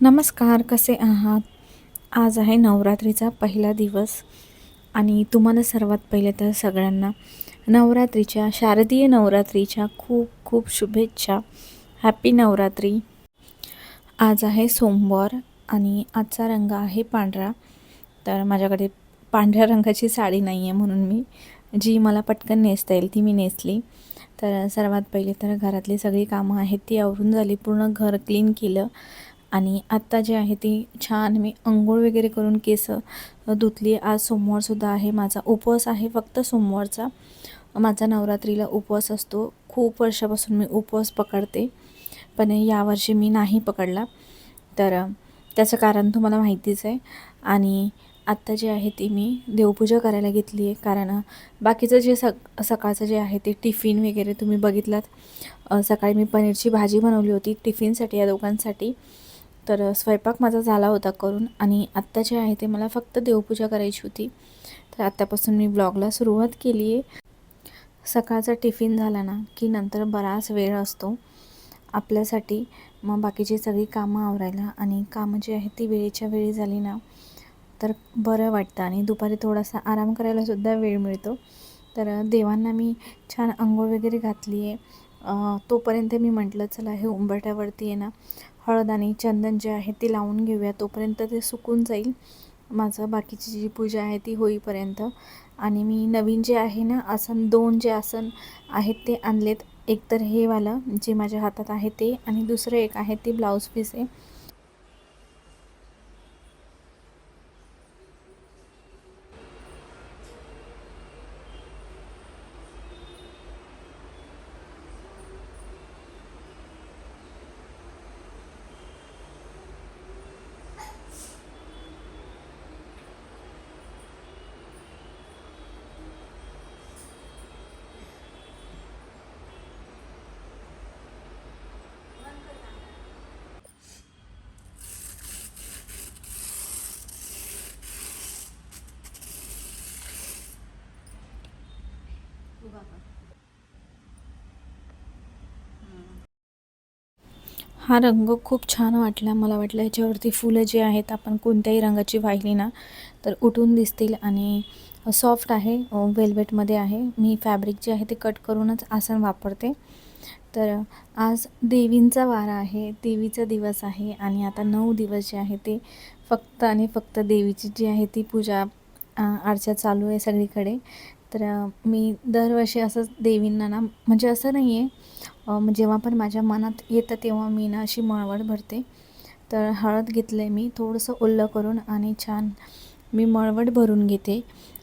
नमस्कार, कसे आहात? आज आहे नवरात्रीचा पहिला दिवस आणि तुम्हाला सर्वात पहिले तर सगळ्यांना शारदीय नवरात्रीच्या खूप खूप शुभेच्छा. हॅपी नवरात्री. आज आहे सोमवार आणि आजचा रंग आहे पांढरा. तर माझ्याकडे पांढऱ्या रंगाची साडी नाही आहे, म्हणून मी जी मला पटकन नेसता येईल ती मी नेसली. तर सर्वात पहिले तर घरातली सगळी कामं आहेत ती आवरून झाली, पूर्ण घर क्लीन केलं आणि आत्ता जे आहे ती छान मी अंघोळ वगैरे करून केस धुतली. आज सोमवारसुद्धा आहे, माझा उपवास आहे फक्त सोमवारचा. माझा नवरात्रीला उपवास असतो, खूप वर्षापासून मी उपवास पकडते, पण यावर्षी मी नाही पकडला. तर त्याचं कारण तुम्हाला माहितीच आहे. आणि आत्ता जे आहे ती मी देवपूजा करायला घेतली आहे, कारण बाकीचं जे सकाळचं जे आहे ते टिफिन वगैरे तुम्ही बघितलात. सकाळी मी पनीरची भाजी बनवली होती टिफिनसाठी या दोघांसाठी. तर स्वयंपाक माझा झाला होता करून आणि आत्ता जे आहे ते मला फक्त देवपूजा करायची होती. तर आत्तापासून मी ब्लॉगला सुरुवात केली आहे. सकाळचा टिफिन झाला ना की नंतर बराच वेळ असतो आपल्यासाठी, मग बाकीची सगळी कामं आवरायला, आणि कामं जी आहेत ती वेळेच्या वेळी झाली ना तर बरं वाटतं आणि दुपारी थोडासा आराम करायलासुद्धा वेळ मिळतो. तर देवांना मी छान अंघोळ वगैरे घातली आहे. तोपर्यंत मी म्हटलं चला हे उंबरठ्यावरती आहे ना हळद आणि चंदन जे आहे ते लावून घेऊया, तोपर्यंत ते सुकून जाईल माझं बाकीची जी पूजा आहे ती होईपर्यंत. आणि मी नवीन जे आहे ना दोन जे आसन आहेत ते आणलेत. एक तर हे वालं जे माझ्या हातात आहे ते, आणि दुसरं एक आहे ते ब्लाऊज पीस आहे. हा रंग खूप छान वाटला. मला वाटलं ह्याच्यावरती फुलं जी आहेत आपण कोणत्याही रंगाची वाहिली ना तर उठून दिसतील, आणि सॉफ्ट आहे, वेल्वेटमध्ये आहे. मी फॅब्रिक जे आहे ते कट करूनच आसन वापरते. तर आज देवींचा वार आहे, देवीचा दिवस आहे, आणि आता 9 दिवस जे आहे ते फक्त आणि फक्त देवीची जी आहे ती पूजा अर्चा चालू आहे सगळीकडे. तर मी दरवर्षी असंच देवींना ना, म्हणजे असं नाही आहे, जेव्हा पण माझ्या मनात येतं तेव्हा मी ना अशी मळवट भरते. तर हळद घेतलं आहे मी थोडंसं ओलं करून, आणि छान मी मळवट भरून घेते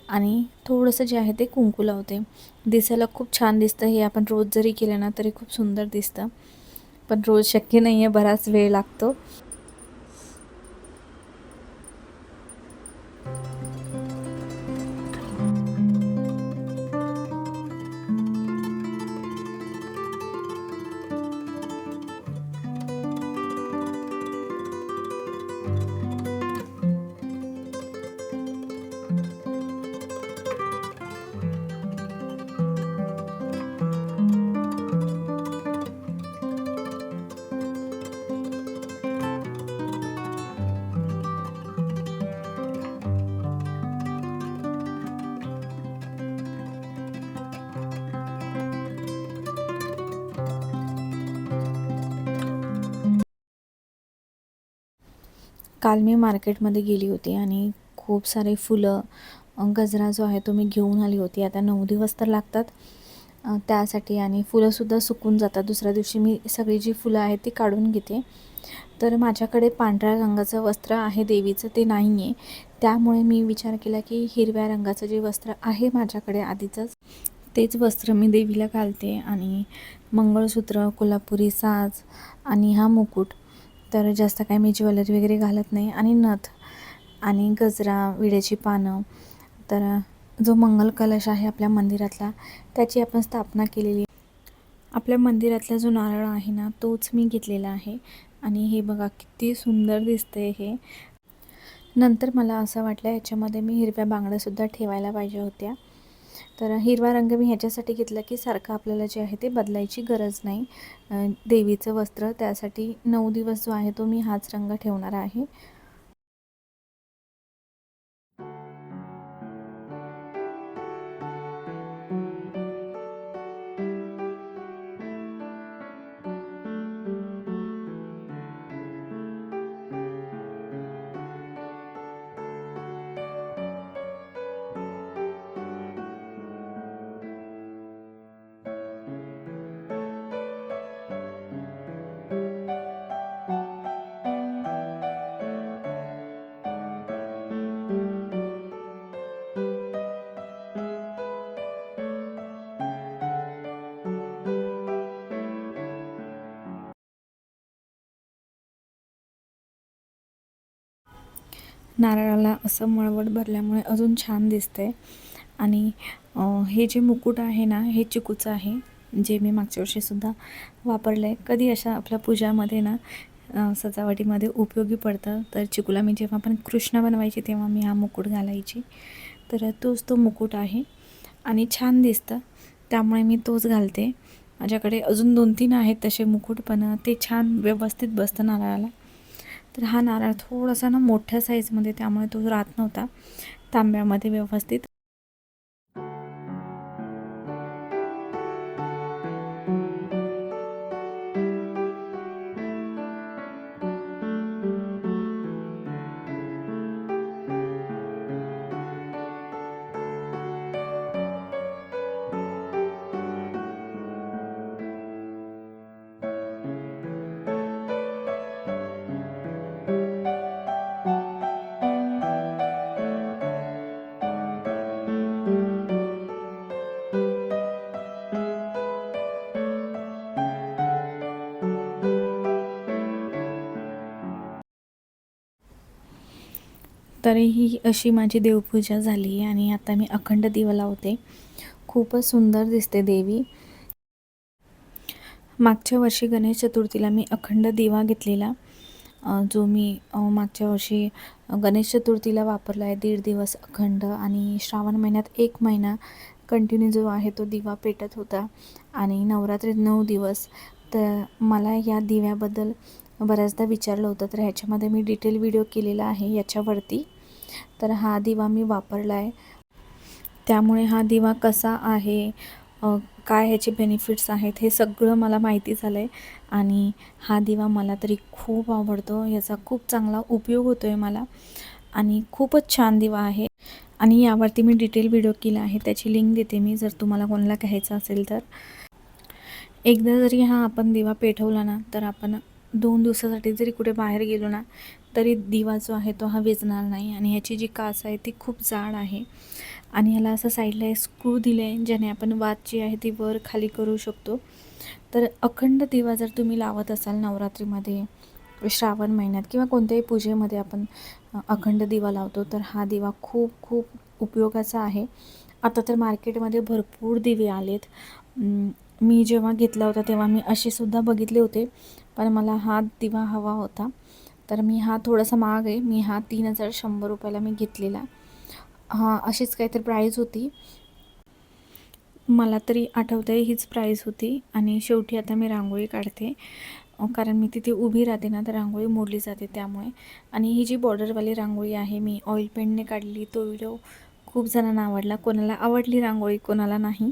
आणि थोडंसं जे आहे ते कुंकू लावते. दिसायला खूप छान दिसतं हे. आपण रोज जरी केलं ना तरी खूप सुंदर दिसतं, पण रोज शक्य नाही आहे, बराच वेळ लागतो. काल मी मार्केटमध्ये गेली होती आणि खूप सारे फुलं, गजरा जो आहे तो मी घेऊन आली होती. आता 9 दिवस तर लागतात त्यासाठी, आणि फुलंसुद्धा सुकून जातात. दुसऱ्या दिवशी मी सगळी जी फुलं आहेत ती काढून घेते. तर माझ्याकडे पांढऱ्या रंगाचं वस्त्र आहे देवीचं, ते नाही आहे. त्यामुळे मी विचार केला की हिरव्या रंगाचं जे वस्त्र आहे माझ्याकडे आधीचंच, तेच वस्त्र मी देवीला घालते. आणि मंगळसूत्र, कोल्हापुरी साज आणि हा मुकुट, तर जास्त काय मी ज्वेलरी वगैरे घालत नाही, आणि नथ आणि गजरा, विड्याची पानं. तर जो मंगल कलश आहे आपल्या मंदिरातला त्याची आपण स्थापना केलेली आहे. आपल्या मंदिरातला जो नारळ आहे ना तोच मी घेतलेला आहे, आणि हे बघा किती सुंदर दिसतंय हे. नंतर मला असं वाटलं ह्याच्यामध्ये मी हिरव्या बांगड्यासुद्धा ठेवायला पाहिजे होत्या. तर हिरवा रंग मी ह्याच्यासाठी घेतला की सारखं आपल्याला जे आहे ते बदलायची गरज नाही. देवीचं वस्त्र त्यासाठी 9 दिवस जो आहे तो मी हाच रंग ठेवणार आहे. नारळाला असं मळवट भरल्यामुळे अजून छान दिसते. आणि हे जे मुकुट आहे ना, हे चिकूचं आहे, जे मी मागच्या वर्षीसुद्धा वापरलं आहे. कधी अशा आपल्या पूजामध्ये ना सजावटीमध्ये उपयोगी पडतं. तर चिकूला मी जेव्हा पण कृष्ण बनवायची तेव्हा मी हा मुकुट घालायची. तर तोच तो मुकुट आहे आणि छान दिसतं, त्यामुळे मी तोच घालते. माझ्याकडे अजून 2-3 आहेत तसे मुकुट, पण ते छान व्यवस्थित बसतं नारळाला. तर हा नारळ थोडासा ना मोठ्या साईजमध्ये, त्यामुळे तो राहत नव्हता तांब्यामध्ये व्यवस्थित. तरीही अशी माझी देवपूजा झाली आणि आता मी अखंड दिवा लावते. खूपच सुंदर दिसते देवी. मागच्या वर्षी गणेश चतुर्थीला मी अखंड दिवा घेतलेला, जो मी मागच्या वर्षी गणेश चतुर्थीला वापरला आहे. 1.5 दिवस अखंड, आणि श्रावण महिन्यात 1 महिना कंटिन्यू जो आहे तो दिवा पेटत होता, आणि नवरात्रीत 9 दिवस. तर मला या दिव्याबद्दल बऱ्याचदा विचारलं होतं, तर ह्याच्यामध्ये मी डिटेल व्हिडिओ केलेला आहे याच्यावरती. तर हा दिवा मी वापरला आहे, त्यामुळे हा दिवा कसा आहे, काय ह्याचे बेनिफिट्स आहेत, हे सगळं मला माहिती झालं आहे. आणि हा दिवा मला तरी खूप आवडतो. याचा खूप चांगला उपयोग होतो आहे मला, आणि खूपच छान दिवा आहे. आणि यावरती मी डिटेल व्हिडिओ केला आहे, त्याची लिंक देते मी, जर तुम्हाला कोणाला घ्यायचं असेल तर. एकदा जरी हा आपण दिवा पेटवला ना, तर आपण 2 दिवसासाठी जरी कुठे बाहेर गेलो ना, तरी दिवा जो आहे तो हा विझणार नाही. आणि ह्याची जी काच आहे ती खूप जाड आहे, आणि ह्याला असं साईडला स्क्रू दिले आहे, ज्याने आपण वात जी आहे ती वर खाली करू शकतो. तर अखंड दिवा जर तुम्ही लावत असाल नवरात्रीमध्ये, श्रावण महिन्यात, किंवा कोणत्याही पूजेमध्ये आपण अखंड दिवा लावतो, तर हा दिवा खूप खूप उपयोगाचा आहे. आता तर मार्केटमध्ये भरपूर दिवे आलेत. मी जेव्हा घेतला होता तेव्हा मी असेसुद्धा बघितले होते, पण मला हा दिवा हवा होता. तर मी हा थोडासा महाग आहे, मी हा 3100 रुपयाला मी घेतलेला. हां, अशीच काहीतरी प्राईज होती. मला तरी आठवतं आहे हीच प्राईस होती. आणि शेवटी आता मी रांगोळी काढते, कारण मी तिथे उभी राहते ना, तर रांगोळी मोडली जाते त्यामुळे. आणि ही जी बॉर्डरवाली रांगोळी आहे, मी ऑइल पेंटने काढली. तो व्हिडिओ खूप जणांना आवडला, कोणाला आवडली रांगोळी, कोणाला नाही.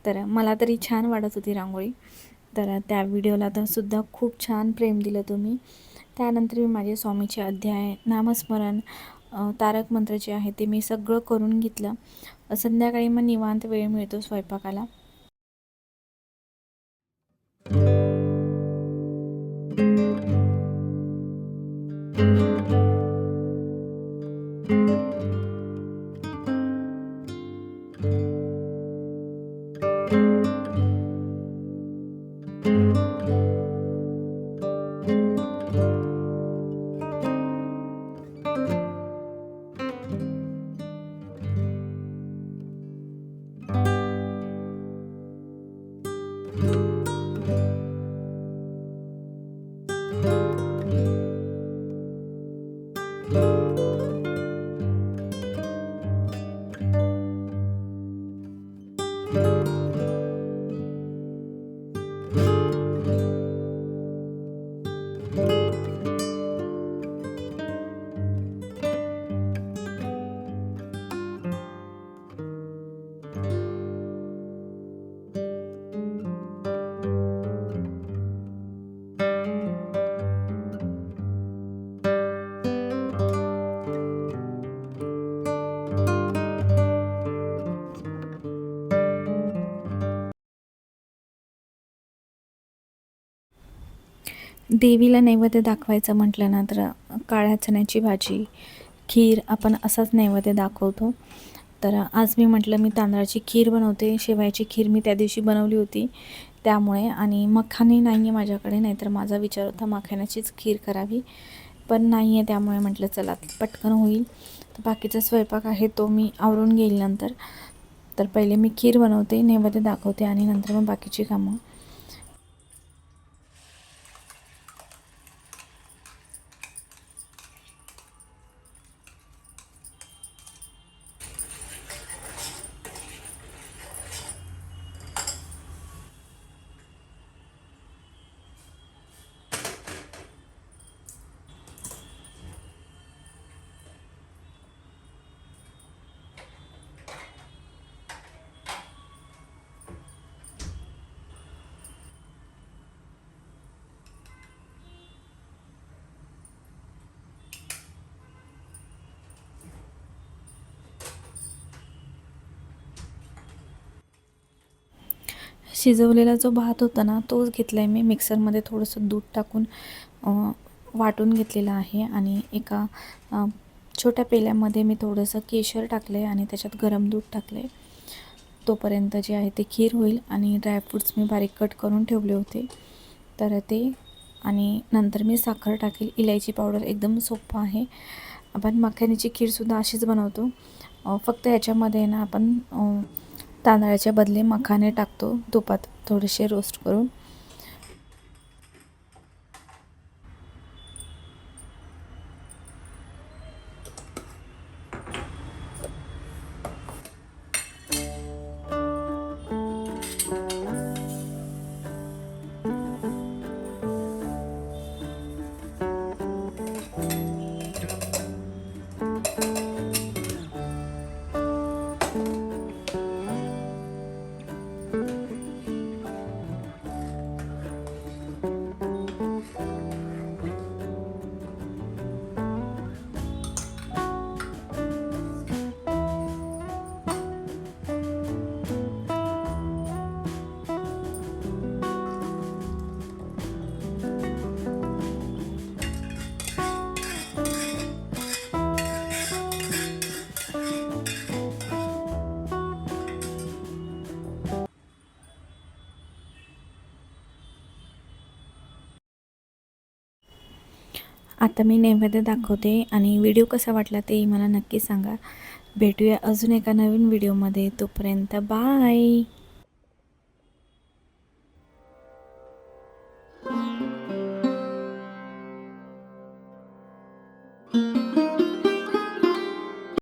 तर मला तरी छान वाटत होती रांगोळी. तर त्या व्हिडिओला तर सुद्धा खूप छान प्रेम दिलं तुम्ही. त्यानंतर मी माझे स्वामीचे अध्याय, नामस्मरण, तारक मंत्र जे आहे ते मी सगळं करून घेतलं. संध्याकाळी मग निवांत वेळ मिळतो स्वयंपाकाला. देवीला नैवेद्य दाखवायचं म्हटलं ना तर काळ्या चण्याची भाजी, खीर आपण असाच नैवेद्य दाखवतो. तर आज मी म्हटलं मी तांदळाची खीर बनवते. शेवयाची खीर मी त्या दिवशी बनवली होती त्यामुळे, आणि मखाणे नाही आहे माझ्याकडे, नाहीतर माझा विचार होता मखाण्याचीच खीर करावी, पण नाही आहे. त्यामुळे म्हटलं चला पटकन होईल. तर बाकीचा स्वयंपाक आहे तो मी आवरून घेईल नंतर. तर पहिले मी खीर बनवते, नैवेद्य दाखवते आणि नंतर मग बाकीची कामं. शिजवलेला जो भात होता ना तोच घेतला आहे मी. मिक्सरमध्ये थोडंसं दूध टाकून वाटून घेतलेलं आहे, आणि एका छोट्या पेल्यामध्ये मी थोडंसं केशर टाकलं आहे आणि त्याच्यात गरम दूध टाकलं आहे. तोपर्यंत जे आहे ते खीर होईल. आणि ड्रायफ्रूट्स मी बारीक कट करून ठेवले होते तर ते, आणि नंतर मी साखर टाकेल, इलायची पावडर. एकदम सोपं आहे. आपण मखाण्याची खीरसुद्धा अशीच बनवतो, फक्त ह्याच्यामध्ये ना आपण तांदळाच्या बदले मखाणे टाकतो तुपात थोडेसे रोस्ट करून. आता मी नैवेद्य दाखवते, आणि व्हिडिओ कसा वाटला तेही मला नक्की सांगा. भेटूया अजून एका नवीन व्हिडिओमध्ये. तोपर्यंत बाय.